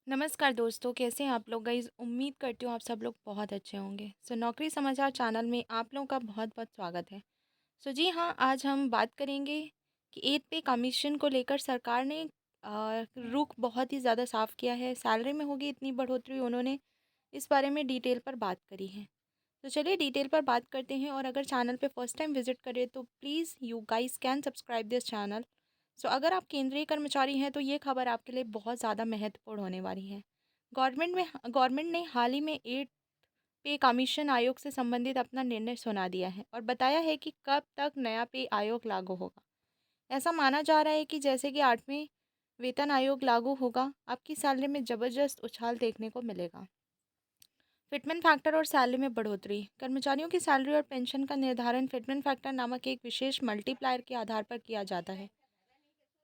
नमस्कार दोस्तों, कैसे हैं आप लोग? गाइस, उम्मीद करती हूँ आप सब लोग बहुत अच्छे होंगे। नौकरी समाचार चैनल में आप लोगों का बहुत बहुत स्वागत है। जी हाँ, आज हम बात करेंगे कि 8 पे कमीशन को लेकर सरकार ने रुख बहुत ही ज़्यादा साफ किया है। सैलरी में होगी इतनी बढ़ोतरी, उन्होंने इस बारे में डिटेल पर बात करी है। तो चलिए डिटेल पर बात करते हैं। और अगर चैनल पे फर्स्ट टाइम विजिट करें तो please you guys can subscribe this channel. अगर आप केंद्रीय कर्मचारी हैं तो ये खबर आपके लिए बहुत ज़्यादा महत्वपूर्ण होने वाली है। गवर्नमेंट ने हाल ही में 8 पे कमीशन आयोग से संबंधित अपना निर्णय सुना दिया है और बताया है कि कब तक नया पे आयोग लागू होगा। ऐसा माना जा रहा है कि जैसे कि 8वें वेतन आयोग लागू होगा, आपकी सैलरी में ज़बरदस्त उछाल देखने को मिलेगा। फिटमेंट फैक्टर और सैलरी में बढ़ोतरी। कर्मचारियों की सैलरी और पेंशन का निर्धारण फिटमेंट फैक्टर नामक एक विशेष मल्टीप्लायर के आधार पर किया जाता है।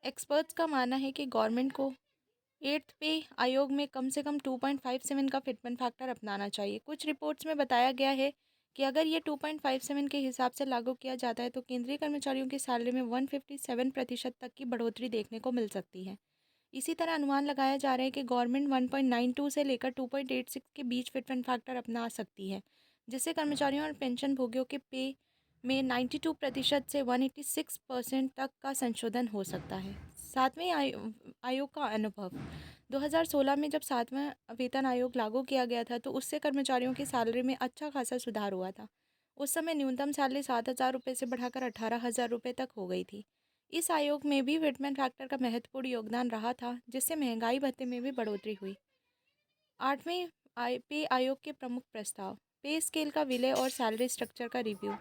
एक्सपर्ट्स का मानना है कि गवर्नमेंट को 8th पे आयोग में कम से कम 2.57 का फिटमेंट फैक्टर अपनाना चाहिए। कुछ रिपोर्ट्स में बताया गया है कि अगर ये 2.57 के हिसाब से लागू किया जाता है तो केंद्रीय कर्मचारियों की सैलरी में 157% तक की बढ़ोतरी देखने को मिल सकती है। इसी तरह अनुमान लगाया जा रहा है कि गवर्नमेंट 1.92 से लेकर 2.86 के बीच फिटमेंट फैक्टर अपना सकती है, जिससे कर्मचारियों और पेंशन भोगियों के पे में 92% से 186% तक का संशोधन हो सकता है। सातवें आयोग का अनुभव। 2016 में जब सातवां वेतन आयोग लागू किया गया था तो उससे कर्मचारियों की सैलरी में अच्छा खासा सुधार हुआ था। उस समय न्यूनतम सैलरी 7,000 रुपये से बढ़ाकर 18,000 रुपये तक हो गई थी। इस आयोग में भी फिटमेंट फैक्टर का महत्वपूर्ण योगदान रहा था, जिससे महंगाई भत्ते में भी बढ़ोतरी हुई। 8वें पे आयोग के प्रमुख प्रस्ताव। पे स्केल का विलय और सैलरी स्ट्रक्चर का रिव्यू।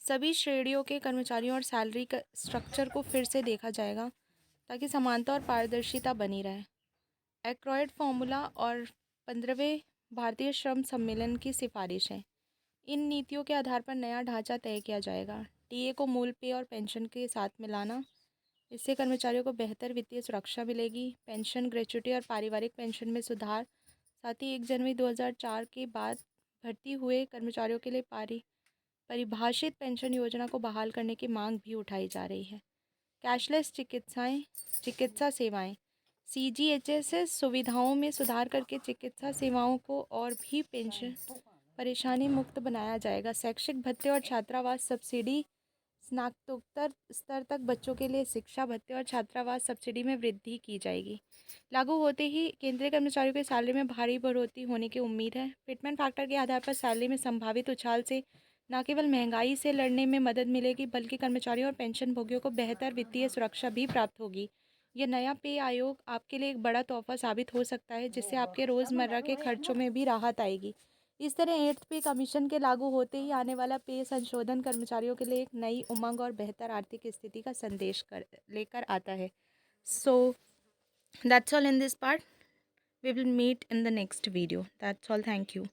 सभी श्रेणियों के कर्मचारियों और सैलरी का स्ट्रक्चर को फिर से देखा जाएगा ताकि समानता और पारदर्शिता बनी रहे। एक्रॉयड फार्मूला और 15वें भारतीय श्रम सम्मेलन की सिफारिश है। इन नीतियों के आधार पर नया ढांचा तय किया जाएगा। टीए को मूल पे और पेंशन के साथ मिलाना, इससे कर्मचारियों को बेहतर वित्तीय सुरक्षा मिलेगी। पेंशन ग्रेच्युटी और पारिवारिक पेंशन में सुधार। साथ ही 1 जनवरी 2004 के बाद भर्ती हुए कर्मचारियों के लिए परिभाषित पेंशन योजना को बहाल करने की मांग भी उठाई जा रही है। कैशलेस चिकित्सा सेवाएं। सीजीएचएस सुविधाओं में सुधार करके चिकित्सा सेवाओं को और भी पेंशन परेशानी मुक्त बनाया जाएगा। शैक्षिक भत्ते और छात्रावास सब्सिडी। स्नातकोत्तर स्तर तक बच्चों के लिए शिक्षा भत्ते और छात्रावास सब्सिडी में वृद्धि की जाएगी। लागू होते ही केंद्रीय कर्मचारियों की सैलरी में भारी बढ़ोतरी होने की उम्मीद है। फिटमेंट फैक्टर के आधार पर सैलरी में संभावित उछाल से न केवल महंगाई से लड़ने में मदद मिलेगी, बल्कि कर्मचारियों और पेंशन भोगियों को बेहतर वित्तीय सुरक्षा भी प्राप्त होगी। यह नया पे आयोग आपके लिए एक बड़ा तोहफा साबित हो सकता है, जिससे आपके रोज़मर्रा के खर्चों में भी राहत आएगी। इस तरह 8th पे कमीशन के लागू होते ही आने वाला पे संशोधन कर्मचारियों के लिए एक नई उमंग और बेहतर आर्थिक स्थिति का संदेश लेकर आता है। So that's all in this part. We will meet in the next video. That's all. Thank you.